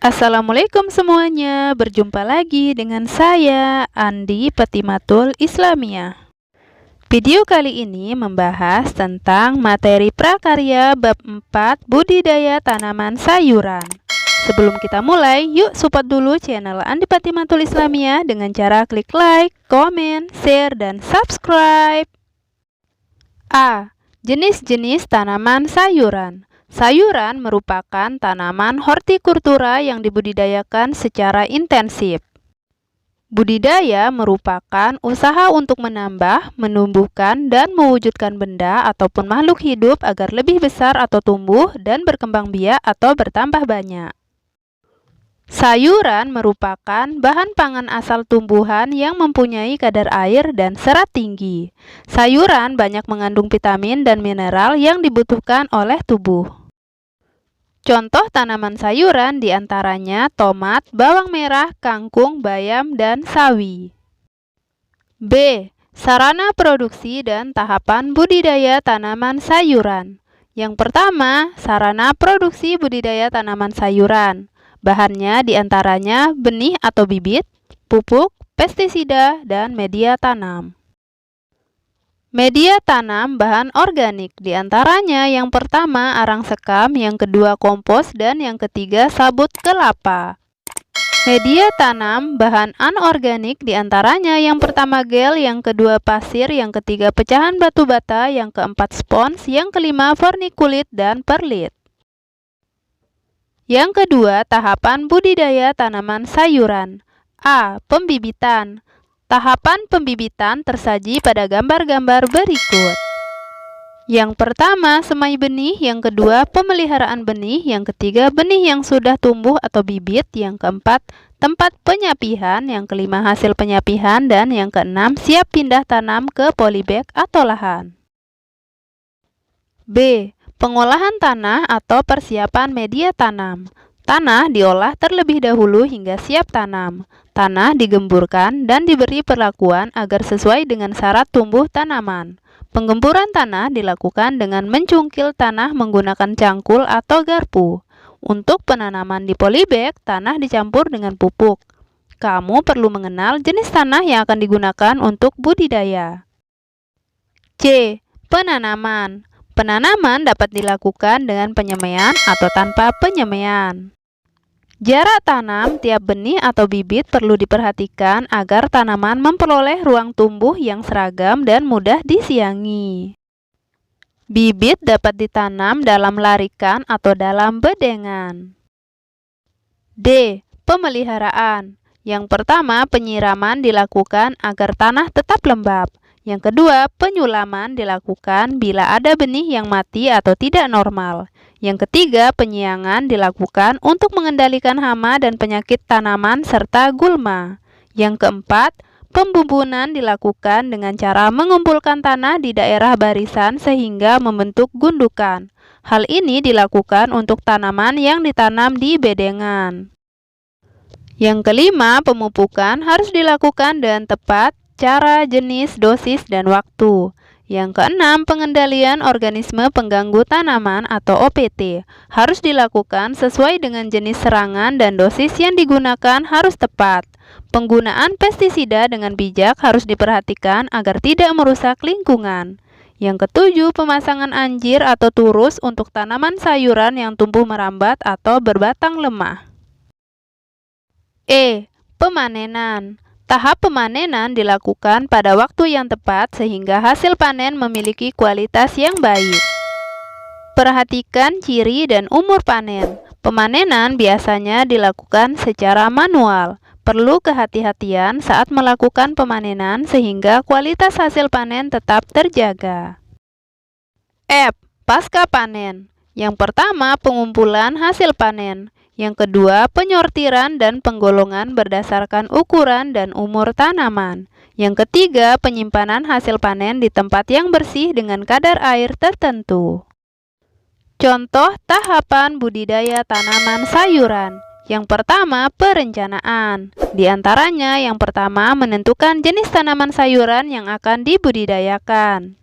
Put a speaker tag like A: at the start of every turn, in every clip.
A: Assalamualaikum semuanya, berjumpa lagi dengan saya Andi Petimatul Islamiyah. Video kali ini membahas tentang materi prakarya bab 4 budidaya tanaman sayuran. Sebelum kita mulai, yuk support dulu channel Andi Petimatul Islamiyah dengan cara klik like, komen, share, dan subscribe. A. Jenis-jenis tanaman sayuran. Sayuran merupakan tanaman hortikultura yang dibudidayakan secara intensif. Budidaya merupakan usaha untuk menambah, menumbuhkan, dan mewujudkan benda ataupun makhluk hidup agar lebih besar atau tumbuh dan berkembang biak atau bertambah banyak. Sayuran merupakan bahan pangan asal tumbuhan yang mempunyai kadar air dan serat tinggi. Sayuran banyak mengandung vitamin dan mineral yang dibutuhkan oleh tubuh. Contoh tanaman sayuran diantaranya tomat, bawang merah, kangkung, bayam, dan sawi. B. Sarana produksi dan tahapan budidaya tanaman sayuran. Yang pertama, sarana produksi budidaya tanaman sayuran. Bahannya diantaranya benih atau bibit, pupuk, pestisida, dan media tanam. Media tanam bahan organik, diantaranya yang pertama arang sekam, yang kedua kompos, dan yang ketiga sabut kelapa. Media tanam bahan anorganik, diantaranya yang pertama gel, yang kedua pasir, yang ketiga pecahan batu bata, yang keempat spons, yang kelima vermikulit dan perlit. Yang kedua, tahapan budidaya tanaman sayuran. A. Pembibitan. Tahapan pembibitan tersaji pada gambar-gambar berikut. Yang pertama, semai benih, yang kedua, pemeliharaan benih, yang ketiga, benih yang sudah tumbuh atau bibit, yang keempat, tempat penyapihan, yang kelima, hasil penyapihan, dan yang keenam, siap pindah tanam ke polybag atau lahan. B. Pengolahan tanah atau persiapan media tanam. Tanah diolah terlebih dahulu hingga siap tanam. Tanah digemburkan dan diberi perlakuan agar sesuai dengan syarat tumbuh tanaman. Penggemburan tanah dilakukan dengan mencungkil tanah menggunakan cangkul atau garpu. Untuk penanaman di polybag, tanah dicampur dengan pupuk. Kamu perlu mengenal jenis tanah yang akan digunakan untuk budidaya. C. Penanaman. Penanaman dapat dilakukan dengan penyemaian atau tanpa penyemaian. Jarak tanam tiap benih atau bibit perlu diperhatikan agar tanaman memperoleh ruang tumbuh yang seragam dan mudah disiangi. Bibit dapat ditanam dalam larikan atau dalam bedengan. D. Pemeliharaan. Yang pertama, penyiraman dilakukan agar tanah tetap lembab. Yang kedua, penyulaman dilakukan bila ada benih yang mati atau tidak normal. Yang ketiga, penyiangan dilakukan untuk mengendalikan hama dan penyakit tanaman serta gulma. Yang keempat, pembumbunan dilakukan dengan cara mengumpulkan tanah di daerah barisan sehingga membentuk gundukan. Hal ini dilakukan untuk tanaman yang ditanam di bedengan. Yang kelima, pemupukan harus dilakukan dengan tepat, cara, jenis, dosis, dan waktu. Yang keenam, pengendalian organisme pengganggu tanaman atau OPT harus dilakukan sesuai dengan jenis serangan dan dosis yang digunakan harus tepat. Penggunaan pestisida dengan bijak harus diperhatikan agar tidak merusak lingkungan. Yang ketujuh, pemasangan anjir atau turus untuk tanaman sayuran yang tumbuh merambat atau berbatang lemah. E. Pemanenan. Tahap pemanenan dilakukan pada waktu yang tepat sehingga hasil panen memiliki kualitas yang baik. Perhatikan ciri dan umur panen. Pemanenan biasanya dilakukan secara manual. Perlu kehati-hatian saat melakukan pemanenan sehingga kualitas hasil panen tetap terjaga. F. Pasca panen. Yang pertama, pengumpulan hasil panen. Yang kedua, penyortiran dan penggolongan berdasarkan ukuran dan umur tanaman. Yang ketiga, penyimpanan hasil panen di tempat yang bersih dengan kadar air tertentu. Contoh tahapan budidaya tanaman sayuran. Yang pertama, perencanaan. Di antaranya, yang pertama, menentukan jenis tanaman sayuran yang akan dibudidayakan.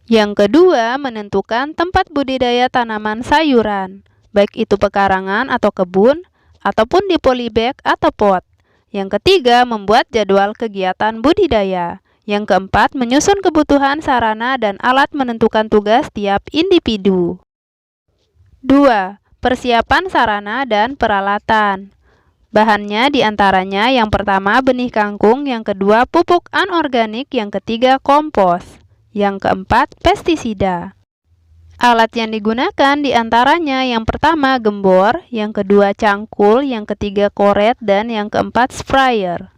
A: Yang kedua, menentukan tempat budidaya tanaman sayuran, baik itu pekarangan atau kebun, ataupun di polybag atau pot. Yang ketiga, membuat jadwal kegiatan budidaya. Yang keempat, menyusun kebutuhan sarana dan alat menentukan tugas tiap individu. 2. Persiapan sarana dan peralatan. Bahannya diantaranya yang pertama benih kangkung, yang kedua pupuk anorganik, yang ketiga kompos, yang keempat pestisida. Alat yang digunakan diantaranya yang pertama gembor, yang kedua cangkul, yang ketiga koret, dan yang keempat sprayer.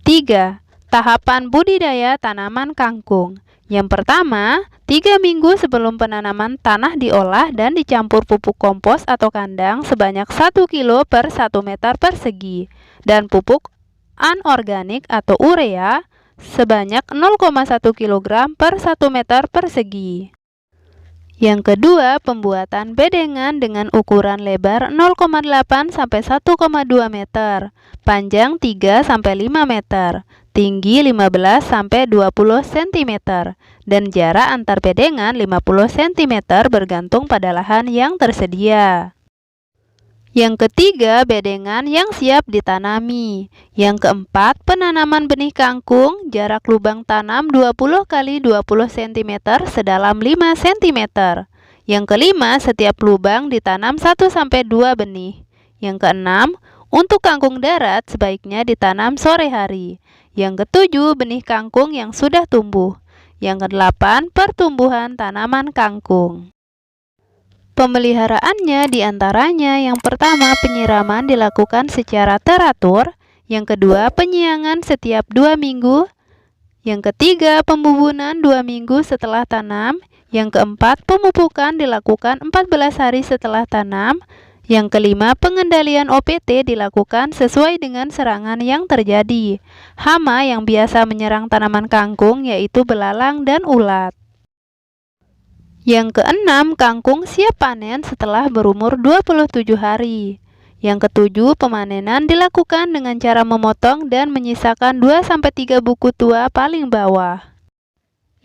A: 3. Tahapan budidaya tanaman kangkung. Yang pertama, 3 minggu sebelum penanaman tanah diolah dan dicampur pupuk kompos atau kandang sebanyak 1 kg per 1 meter persegi dan pupuk anorganik atau urea sebanyak 0,1 kg per 1 meter persegi. Yang kedua, pembuatan bedengan dengan ukuran lebar 0,8 sampai 1,2 meter, panjang 3 sampai 5 meter, tinggi 15 sampai 20 cm, dan jarak antar bedengan 50 cm bergantung pada lahan yang tersedia. Yang ketiga, bedengan yang siap ditanami. Yang keempat, penanaman benih kangkung, jarak lubang tanam 20 x 20 cm sedalam 5 cm. Yang kelima, setiap lubang ditanam 1 sampai 2 benih. Yang keenam, untuk kangkung darat sebaiknya ditanam sore hari. Yang ketujuh, benih kangkung yang sudah tumbuh. Yang kedelapan, pertumbuhan tanaman kangkung. Pemeliharaannya diantaranya yang pertama, penyiraman dilakukan secara teratur. Yang kedua, penyiangan setiap 2 minggu. Yang ketiga, pembubunan 2 minggu setelah tanam. Yang keempat, pemupukan dilakukan 14 hari setelah tanam. Yang kelima, pengendalian OPT dilakukan sesuai dengan serangan yang terjadi. Hama yang biasa menyerang tanaman kangkung yaitu belalang dan ulat. Yang keenam, kangkung siap panen setelah berumur 27 hari. Yang ketujuh, pemanenan dilakukan dengan cara memotong dan menyisakan 2-3 buku tua paling bawah.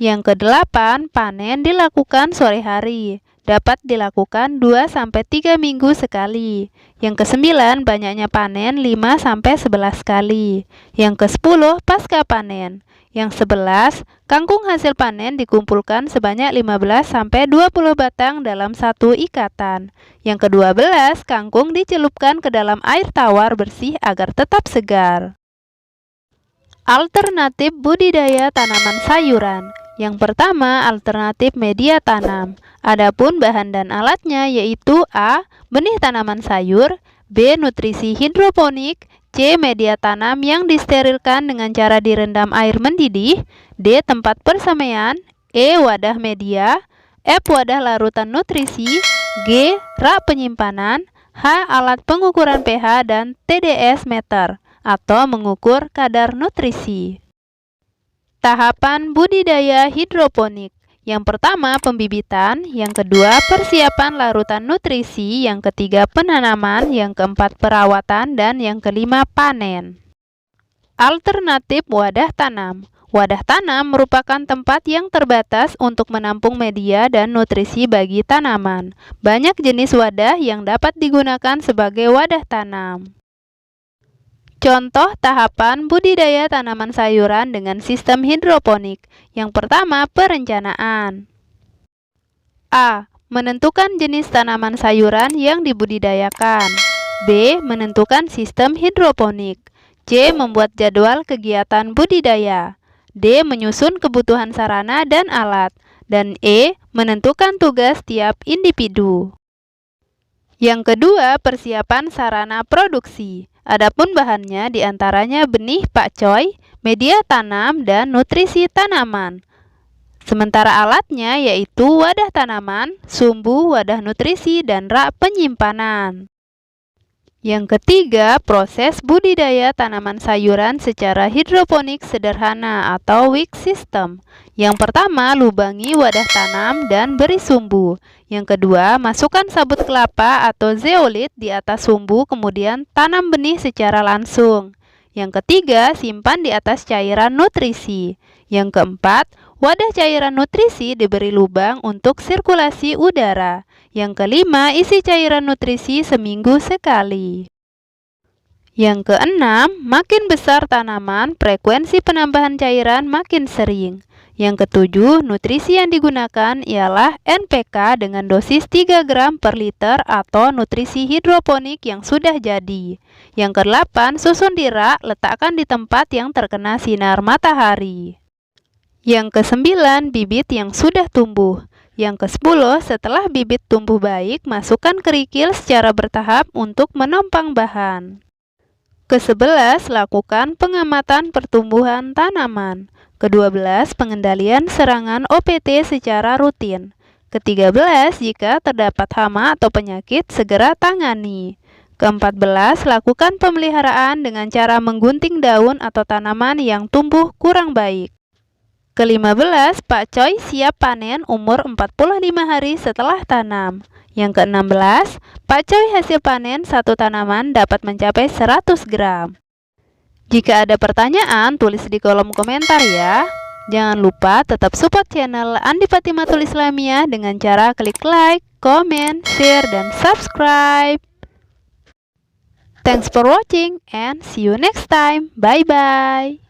A: Yang kedelapan, panen dilakukan sore hari. Dapat dilakukan 2-3 minggu sekali. Yang kesembilan, banyaknya panen 5-11 kali. Yang ke-10, pasca panen. Yang 11, kangkung hasil panen dikumpulkan sebanyak 15-20 batang dalam satu ikatan. Yang ke-12, kangkung dicelupkan ke dalam air tawar bersih agar tetap segar. Alternatif budidaya tanaman sayuran. Yang pertama, alternatif media tanam. Adapun bahan dan alatnya yaitu A. Benih tanaman sayur, B. Nutrisi hidroponik, C. Media tanam yang disterilkan dengan cara direndam air mendidih, D. Tempat persemaian, E. Wadah media, F. Wadah larutan nutrisi, G. Rak penyimpanan, H. Alat pengukuran pH dan TDS meter atau mengukur kadar nutrisi. Tahapan budidaya hidroponik. Yang pertama, pembibitan. Yang kedua, persiapan larutan nutrisi. Yang ketiga, penanaman. Yang keempat, perawatan. Dan yang kelima, panen. Alternatif wadah tanam. Wadah tanam merupakan tempat yang terbatas untuk menampung media dan nutrisi bagi tanaman. Banyak jenis wadah yang dapat digunakan sebagai wadah tanam. Contoh tahapan budidaya tanaman sayuran dengan sistem hidroponik. Yang pertama, perencanaan. A. Menentukan jenis tanaman sayuran yang dibudidayakan. B. Menentukan sistem hidroponik. C. Membuat jadwal kegiatan budidaya. D. Menyusun kebutuhan sarana dan alat. Dan E. Menentukan tugas tiap individu. Yang kedua, persiapan sarana produksi. Adapun bahannya diantaranya benih pakcoy, media tanam, dan nutrisi tanaman. Sementara alatnya yaitu wadah tanaman, sumbu, wadah nutrisi, dan rak penyimpanan. Yang ketiga, proses budidaya tanaman sayuran secara hidroponik sederhana atau wick system. Yang pertama, lubangi wadah tanam dan beri sumbu. Yang kedua, masukkan sabut kelapa atau zeolit di atas sumbu, kemudian tanam benih secara langsung. Yang ketiga, simpan di atas cairan nutrisi. Yang keempat, wadah cairan nutrisi diberi lubang untuk sirkulasi udara. Yang kelima, isi cairan nutrisi seminggu sekali. Yang keenam, makin besar tanaman, frekuensi penambahan cairan makin sering. Yang ketujuh, nutrisi yang digunakan ialah NPK dengan dosis 3 gram per liter atau nutrisi hidroponik yang sudah jadi. Yang kedelapan, susun dirak, letakkan di tempat yang terkena sinar matahari. Yang kesembilan, bibit yang sudah tumbuh. Yang kesepuluh, setelah bibit tumbuh baik, masukkan kerikil secara bertahap untuk menopang bahan. Ke-11, lakukan pengamatan pertumbuhan tanaman. Ke-12, pengendalian serangan OPT secara rutin. Ke-13, jika terdapat hama atau penyakit, segera tangani. Ke-14, lakukan pemeliharaan dengan cara menggunting daun atau tanaman yang tumbuh kurang baik. Ke-15, pakcoy siap panen umur 45 hari setelah tanam. Yang ke-16, pakcoy hasil panen satu tanaman dapat mencapai 100 gram. Jika ada pertanyaan, tulis di kolom komentar ya. Jangan lupa tetap support channel Andi Fatimatul Islamiyah dengan cara klik like, comment, share, dan subscribe. Thanks for watching and see you next time. Bye-bye.